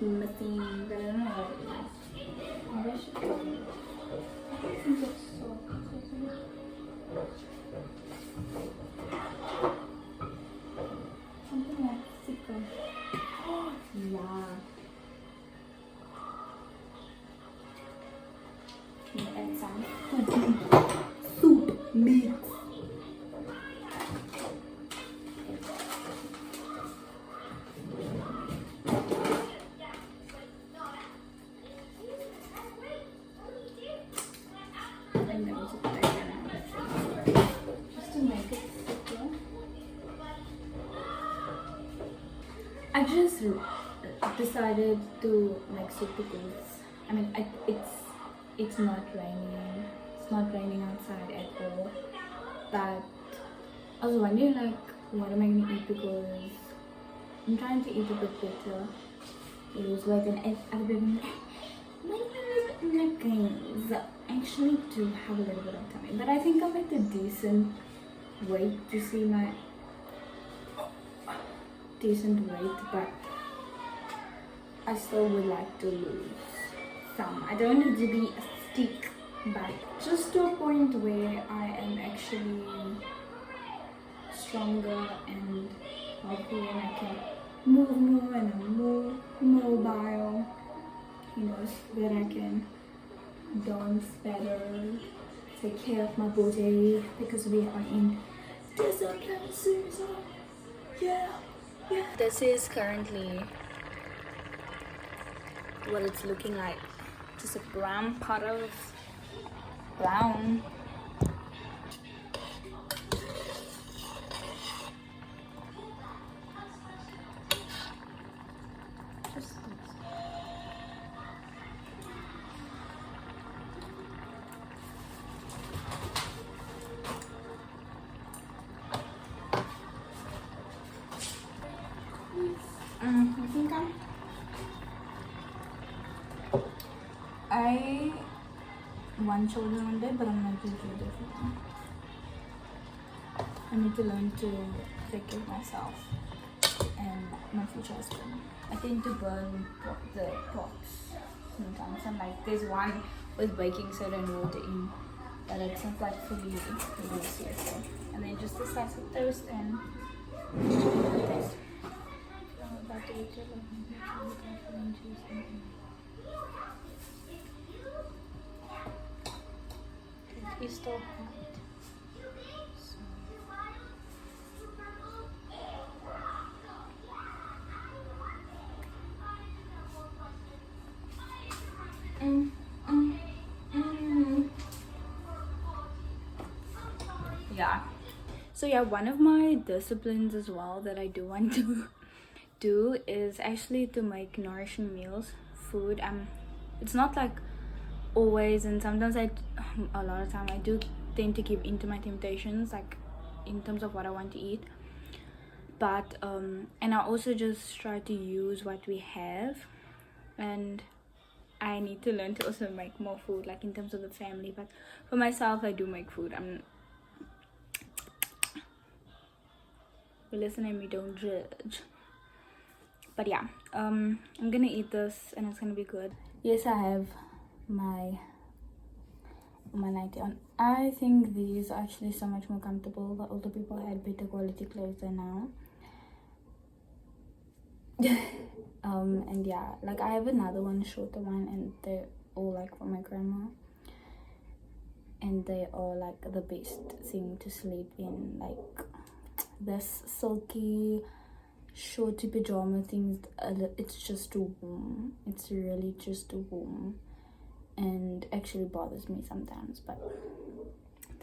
missing, but I don't know what it is. Maybe I should try it. I think it's soft. Something like thicker. Oh, yeah. And some soup mix. And then also put it in just to make it thicker. I just decided to make soup because I mean it's not raining. It's not raining outside at all. But I was wondering like what am I gonna eat because I'm trying to eat a bit better. Lose weight and I've been leggings actually do have a little bit of tummy. But I think I'm at a decent weight to see my decent weight, but I still would like to lose some. I don't want it to be a stick, but just to a point where I am actually stronger and healthy and I can move more and I'm more mobile, you know, where I can dance better, take care of my body because we are in discipline season. Yeah. This is currently what it's looking like. Just a brown pot of brown. Just I think I want children one day, but I'm not going to do it. I need to learn to take care of myself and my future husband. I tend to burn the pots sometimes. I'm like, there's one with baking soda and water in, but it's not like fully delicious. And then just a slice of toast and taste. I'm about to eat it. It's still hot. Yeah. So yeah, one of my disciplines as well that I do want to do is actually to make nourishing meals, food. It's not like always, and sometimes a lot of time I do tend to give into my temptations, like in terms of what I want to eat. But and I also just try to use what we have, and I need to learn to also make more food, like in terms of the family. But for myself, I do make food. Listen at me, don't judge. But yeah, I'm gonna eat this and it's gonna be good. Yes, I have my nightie on. I think these are actually so much more comfortable. The older people had better quality clothes than now. And yeah, like I have another one, shorter one, and they're all like from my grandma, and they are like the best thing to sleep in. Like this silky shorty pajama things, it's just too warm. It's really just too warm and actually bothers me sometimes, but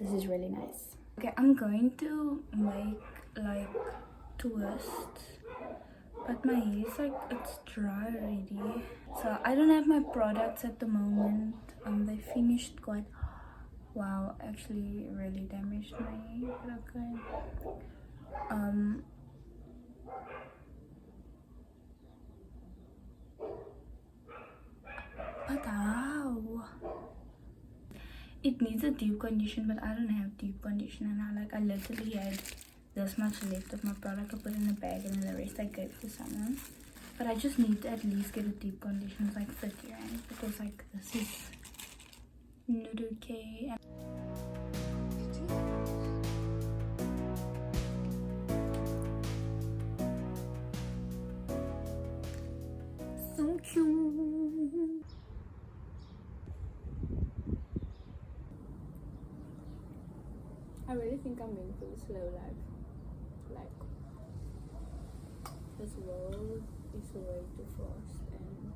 this is really nice. Okay, I'm going to make like twists, but my hair is like, it's dry already, so I don't have my products at the moment. They finished quite, wow, actually really damaged my hair, but okay. But how? It needs a deep condition, but I don't have deep condition, and I literally had this much left of my product. I put in a bag and then the rest I gave for someone. But I just need to at least get a deep condition of like 30 rand, because like this is nude K. So cute. I really think I'm in for the slow life. Like, this world is way too fast and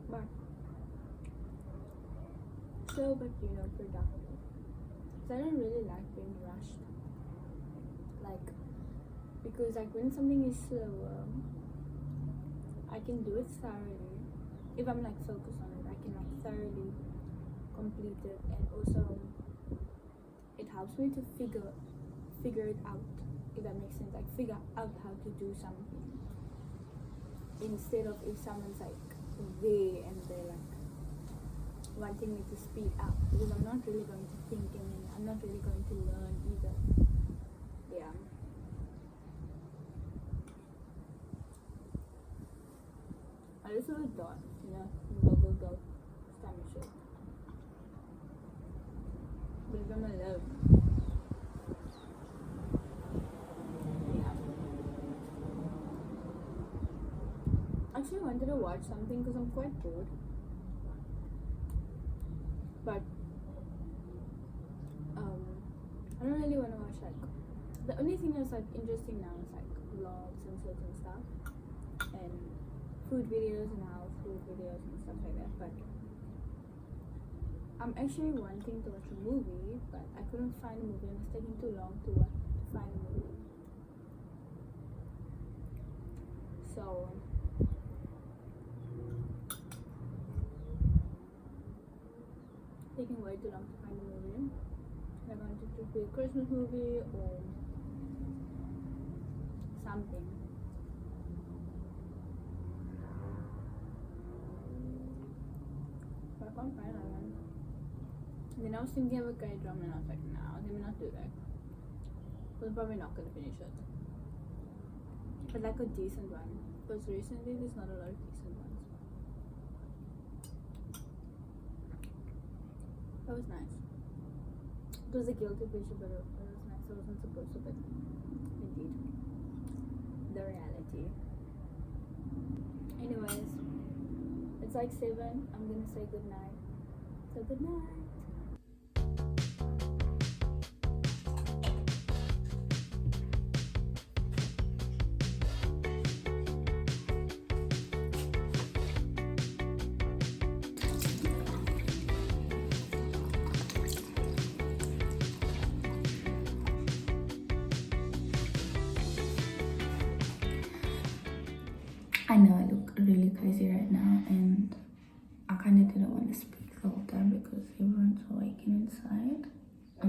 but slow, but you know, productive. So I don't really like being rushed. Like, because like when something is slower, I can do it thoroughly. If I'm like focused on it, I can like thoroughly complete it, and also it helps me to figure it out, if that makes sense. Like figure out how to do something, instead of if someone's like there and they're like wanting me to speed up, because I'm not really going to think, and then I'm not really going to learn either. Yeah. I just want to dot, you know, go, stomach shit. But if I'm alone, yeah. Actually, I wanted to watch something because I'm quite bored. But I don't really want to watch like, the only thing that's like interesting now is like vlogs and certain stuff, and food videos and house food videos and stuff like that. But I'm actually wanting to watch a movie, but I couldn't find a movie, and it's taking too long to find a movie. So taking way too long to find a movie. I wanted to be a Christmas movie or something. But I can't find that one. And then I was thinking of a K-drama, and I was like, no, let me not do that. I'm probably not gonna finish it. But like a decent one, because recently there's not a lot of decent ones. That was nice. It was a guilty pleasure, but it was nice. I wasn't supposed to, but indeed, the reality. Anyways, it's like 7. I'm gonna say good night. So good night. I know I look really crazy right now, and I kind of didn't want to speak the whole time because everyone's awakened inside. I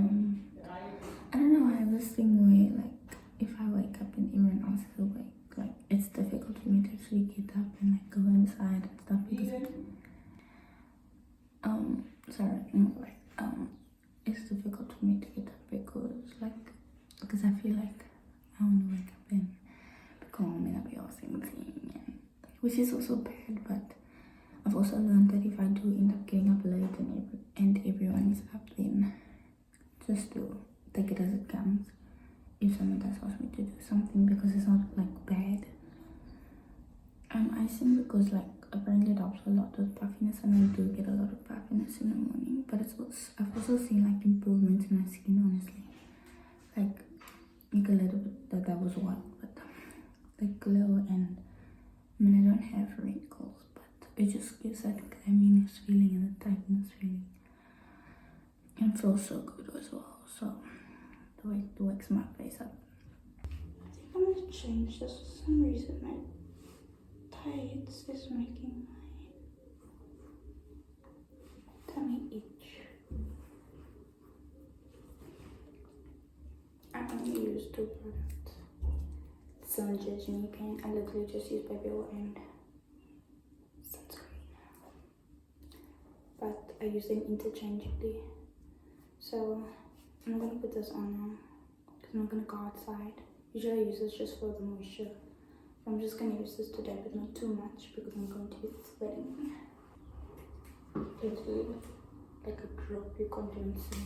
don't know, I have this thing where like if I wake up and everyone else is awake, like it's difficult for me to actually get up and like go inside and stuff, because it's difficult for me to get up because I feel like I want to wake up and calm and I'll be all same thing, and which is also bad. But I've also learned that if I do end up getting up late and everyone is up, then just to take it as it comes. If someone does ask me to do something, because it's not like bad. I sing because like apparently it helps a lot with puffiness, and I do get a lot of puffiness in the morning. But I've also seen like improvements in my skin, honestly. Like a little bit that was what, but the glow, and I mean I don't have wrinkles, but it just gives that clamminess feeling and the tightness feeling, and it feels so good as well. So the way it wakes my face up. I think I'm gonna change this. For some reason my tights is making my tummy itch. I only use 2 products. Don't judge me, okay? I literally just use baby oil and sunscreen, but I use them interchangeably. So I'm not gonna put this on now because I'm not gonna go outside. Usually I use this just for the moisture, I'm just gonna use this today, but not too much because I'm going to be sweating. Literally like a drop, you can't even see.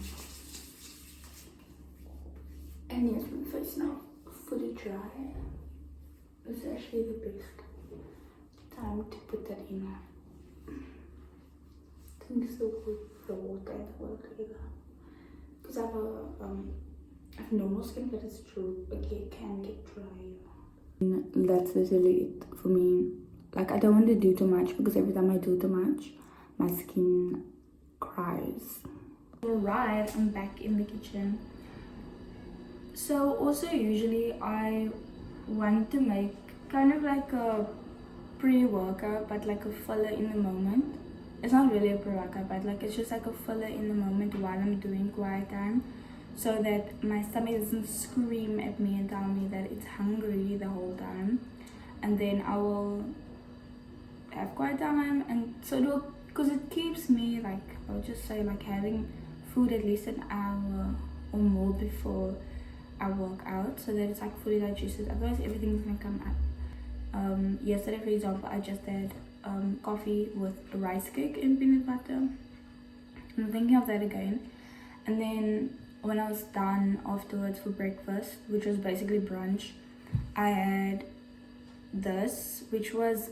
And yes, my face now fully dry. It's actually the best time to put that in. I think it's the water and the oil together. Because I have normal skin, but it's true, but it can get dry. That's literally it for me. Like, I don't want to do too much because every time I do too much, my skin cries. Alright, I'm back in the kitchen. So also usually I want to make kind of like a pre-workout, but like a filler in the moment. It's not really a pre-workout, but like it's just like a filler in the moment while I'm doing quiet time, so that my stomach doesn't scream at me and tell me that it's hungry the whole time. And then I will have quiet time, and so it will, because it keeps me like, I'll just say like having food at least an hour or more before I work out, so that it's like fully digested. Otherwise everything's gonna come up. Yesterday, for example, I just had coffee with rice cake and peanut butter. I'm thinking of that again. And then when I was done afterwards for breakfast, which was basically brunch, I had this, which was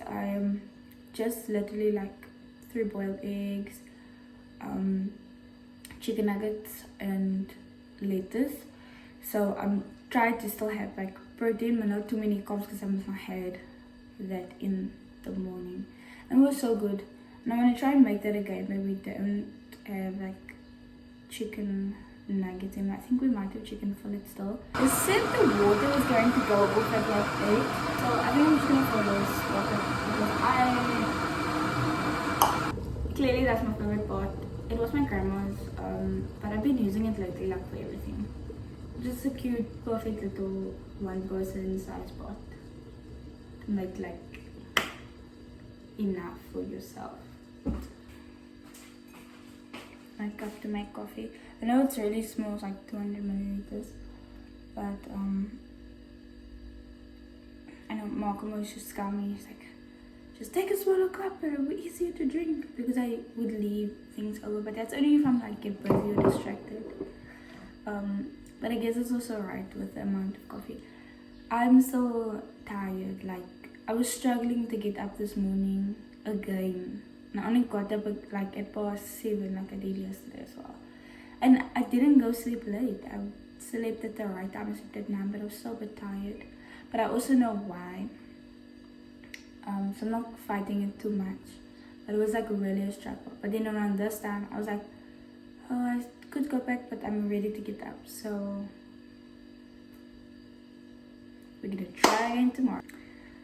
just literally like 3 boiled eggs, chicken nuggets and lettuce. So I'm trying to still have like protein but not too many carbs, because I must not had that in the morning, and it was so good. And I'm gonna try and make that again, but we don't have like chicken nuggets in. I think we might have chicken fillet still. They said the water was going to go off at like 8, so I think I'm just gonna follow this water because clearly that's my favorite pot. It was my grandma's, but I've been using it lately like for everything. Just a cute, perfect little one-person size pot to make like enough for yourself. My cup to make coffee. I know it's really small, it's like 200 milliliters, but I know Malcolm was just scolding me. He's like, just take a smaller cup and it'll be easier to drink, because I would leave things over, but that's only if I'm like get busy or distracted. But I guess it's also right with the amount of coffee. I'm so tired. Like, I was struggling to get up this morning again. And I only got up like at past 7 like I did yesterday as well. And I didn't go sleep late. I slept at the right time. I slept at 9, but I was so a bit tired. But I also know why. So I'm not fighting it too much. But it was like really a struggle. But then around this time, I was like, oh, I could go back, but I'm ready to get up. So we're gonna try again tomorrow.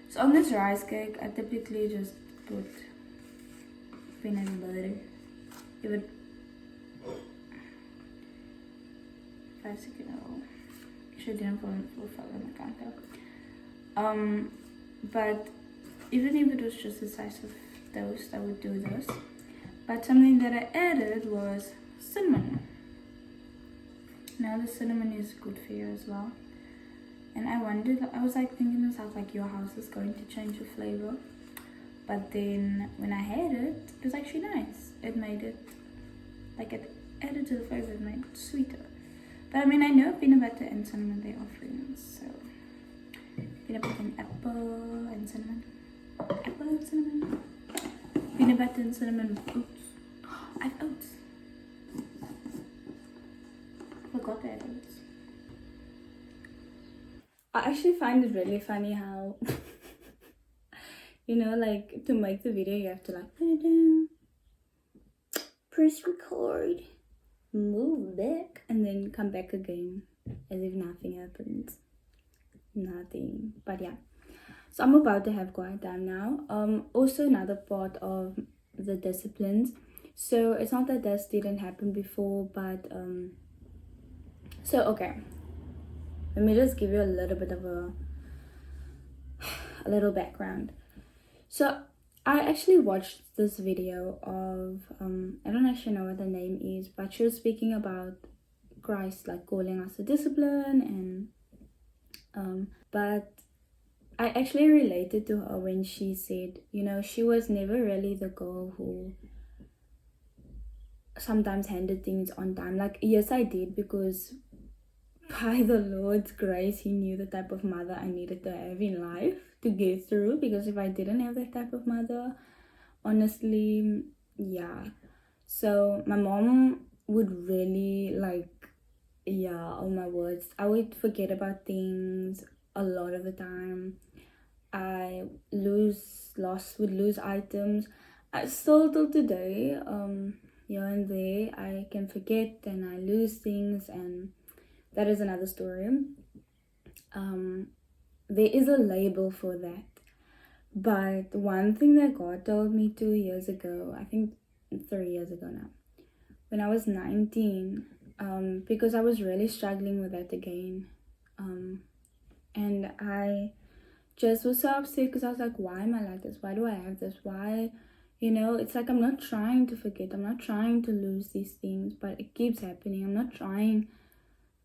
So on this rice cake, I typically just put peanut butter. Give it 5 seconds. Oh, actually didn't put in full fat on the counter. But even if it was just the size of toast, I would do this. But something that I added was cinnamon. Now the cinnamon is good for you as well. And I wondered, I was like thinking to myself, like, your house is going to change the flavor. But then when I had it, it was actually nice. It made it, like, it added to the flavor, it made it sweeter. But I mean, I know peanut butter and cinnamon, they are friends. So peanut butter and apple and cinnamon. Apple and cinnamon. Peanut butter and cinnamon with oats. I have oats. Forgot that oats. I actually find it really funny how you know, like, to make the video you have to like put it down, press record, move back, and then come back again as if nothing happens. Nothing. But yeah, so I'm about to have quiet time now. Also another part of the disciplines, so it's not that this didn't happen before, but so okay, let me just give you a little bit of a little background. So I actually watched this video of I don't actually know what the name is, but she was speaking about Christ like calling us to discipline, and but I actually related to her when she said, she was never really the girl who sometimes handed things on time. Like, yes, I did, because by the Lord's grace, He knew the type of mother I needed to have in life to get through. Because if I didn't have that type of mother, honestly, yeah. So my mom would really like, yeah, oh my words, I would forget about things a lot of the time. I would lose items. I still till today, here and there, I can forget and I lose things, and that is another story. Um, there is a label for that. But one thing that God told me 2 years ago, I think 3 years ago now, when I was 19, because I was really struggling with that again. And I just was so upset because I was like, why am I like this? Why do I have this? Why? It's like I'm not trying to forget. I'm not trying to lose these things, but it keeps happening. I'm not trying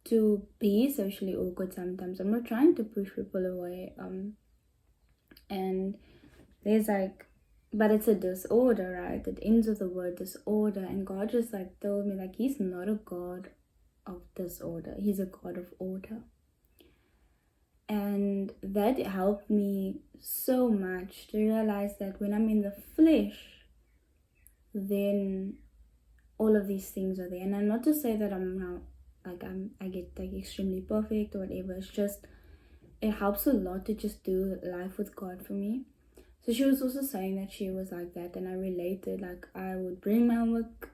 to be socially awkward sometimes. I'm not trying to push people away. And there's like, but it's a disorder, right? It ends with the word disorder. And God just like told me, like, He's not a God of disorder. He's a God of order. And that helped me so much to realize that when I'm in the flesh, then all of these things are there. And I'm not to say that I'm now like I get like extremely perfect or whatever. It's just, it helps a lot to just do life with God for me. So she was also saying that she was like that, and I related. Like, I would bring my homework,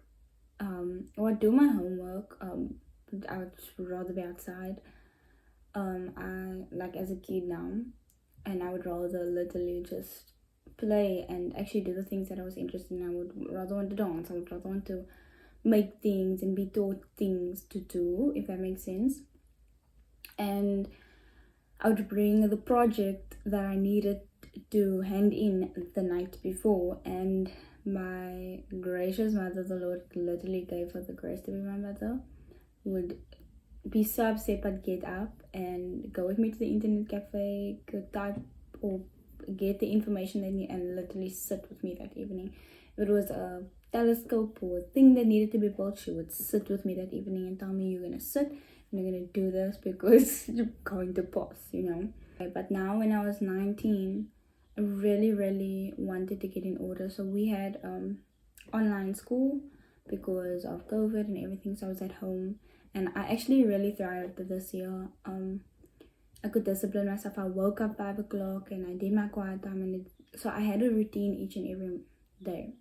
or I'd do my homework. I would rather be outside. I like as a kid now, and I would rather literally just play and actually do the things that I was interested in. I would rather want to dance. I would rather want to make things and be taught things to do, if that makes sense. And I would bring the project that I needed to hand in the night before, and my gracious mother, the Lord literally gave her the grace to be my mother, would be so upset but get up and go with me to the internet cafe, go type or get the information they need, and literally sit with me that evening. If it was a telescope or a thing that needed to be built, she would sit with me that evening and tell me, you're gonna sit and you're gonna do this because you're going to pass. But now when I was 19, I really wanted to get in order. So we had online school because of COVID and everything, so I was at home. And I actually really thrived this year. I could discipline myself. I woke up 5 o'clock and I did my quiet time, and so I had a routine each and every day.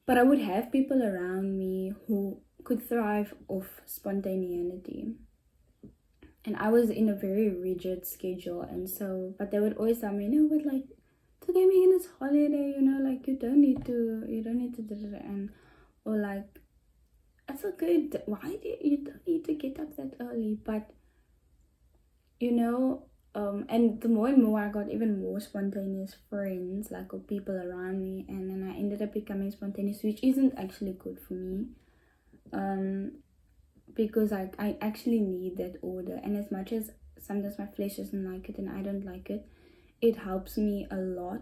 But I would have people around me who could thrive off spontaneity. And I was in a very rigid schedule, and so, but they would always tell me, no, but like, it's okay, Megan, it's holiday, like you don't need to do that, and or like, it's okay, why do you don't need to get up that early? But and the more and more I got even more spontaneous friends, like, or people around me, and then I ended up becoming spontaneous, which isn't actually good for me, because I actually need that order. And as much as sometimes my flesh doesn't like it and I don't like it, it helps me a lot.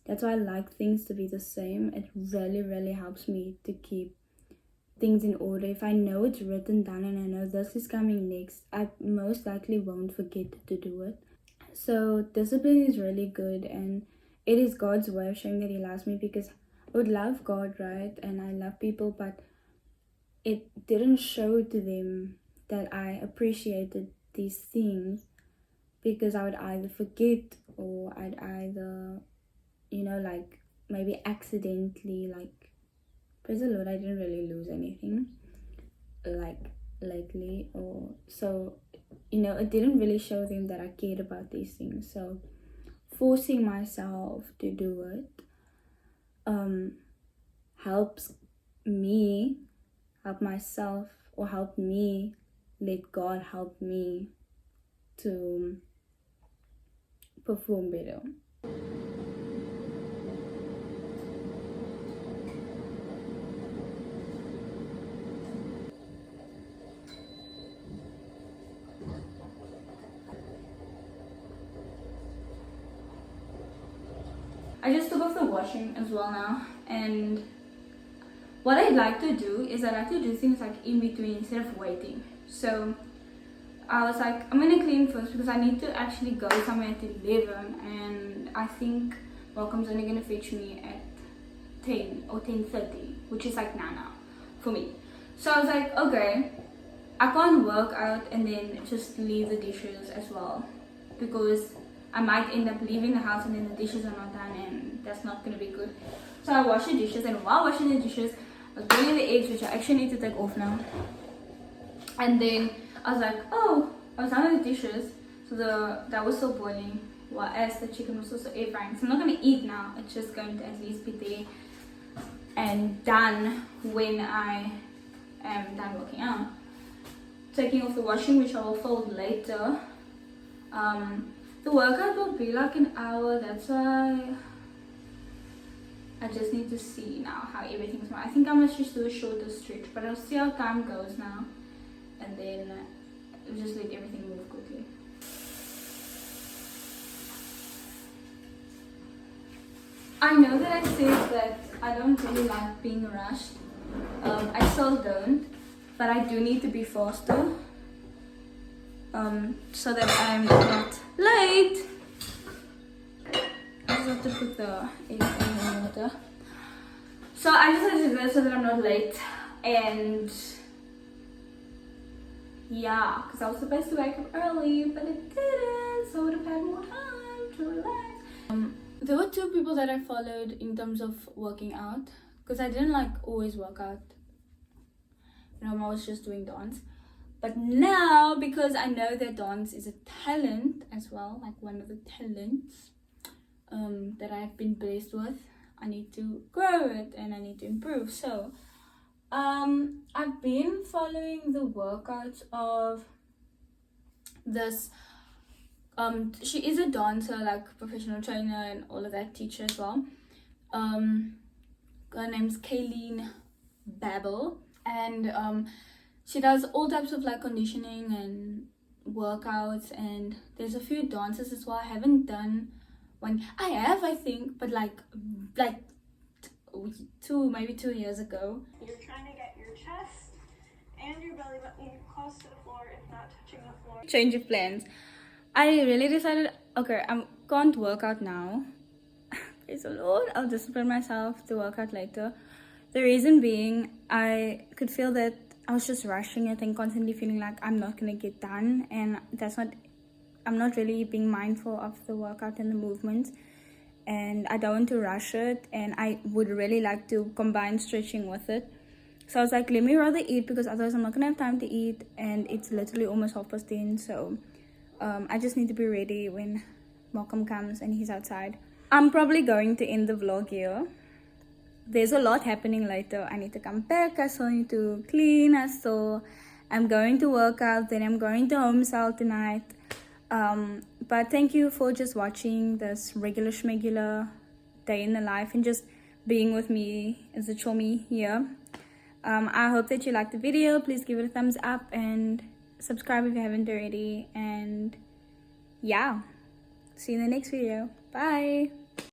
That's why I like things to be the same. It really helps me to keep things in order. If I know it's written down and I know this is coming next, I most likely won't forget to do it. So discipline is really good, and it is God's way of showing that He loves me, because I would love God, right? And I love people, but it didn't show to them that I appreciated these things, because I would either forget, or I'd either, like, maybe accidentally, like, praise the Lord, I didn't really lose anything, like, lately, or so, it didn't really show them that I cared about these things. So forcing myself to do it helps me help myself, or help me let God help me to perform better. I just took off the washing as well now, and what I like to do is I like to do things like in between instead of waiting. So I was like, I'm gonna clean first because I need to actually go somewhere at 11, and I think Welcome's only gonna fetch me at 10 or 10:30, which is like now for me. So I was like, okay, I can't work out and then just leave the dishes as well, because I might end up leaving the house and then the dishes are not done, and that's not gonna be good. So I washed the dishes, and while washing the dishes, I was boiling the eggs, which I actually need to take off now. And then I was like, oh, I was done with the dishes, so that was still boiling, while as the chicken was also air frying. So I'm not gonna eat now. It's just going to at least be there and done when I am done working out. Taking off the washing, which I will fold later. The workout will be like an hour. That's why I just need to see now how everything's going. I think I must just do a shorter stretch, but I'll see how time goes now, and then just let everything move quickly. I know that I said that I don't really like being rushed. I still don't, but I do need to be faster, so that I'm not late. I just have to put the eggs in the water. So I just have to do that so that I'm not late. And yeah, because I was supposed to wake up early, but it didn't, so I would have had more time to relax. There were two people that I followed in terms of working out, because I didn't like always work out. I was just doing dance. But now, because I know that dance is a talent as well, like one of the talents that I've been blessed with, I need to grow it and I need to improve. So I've been following the workouts of this she is a dancer, like professional trainer and all of that, teacher as well. Her name's Kayleen Babel, and she does all types of like conditioning and workouts, and there's a few dances as well. I haven't done one. I think, but like 2 years ago. You're trying to get your chest and your belly button close to the floor, if not touching the floor. Change of plans. I really decided, okay, I can't work out now. Praise the Lord. I'll discipline myself to work out later. The reason being, I could feel that I was just rushing it and constantly feeling like I'm not gonna get done, and I'm not really being mindful of the workout and the movements, and I don't want to rush it, and I would really like to combine stretching with it. So I was like, let me rather eat, because otherwise I'm not gonna have time to eat, and it's literally almost 10:30, so I just need to be ready when Malcolm comes and he's outside. I'm probably going to end the vlog here. There's a lot happening later. I need to come back. I still need to clean. I'm going to work out. Then I'm going to home cell tonight. But thank you for just watching this regular schmegular day in the life and just being with me as a chummy here. I hope that you liked the video. Please give it a thumbs up and subscribe if you haven't already. And yeah, see you in the next video. Bye.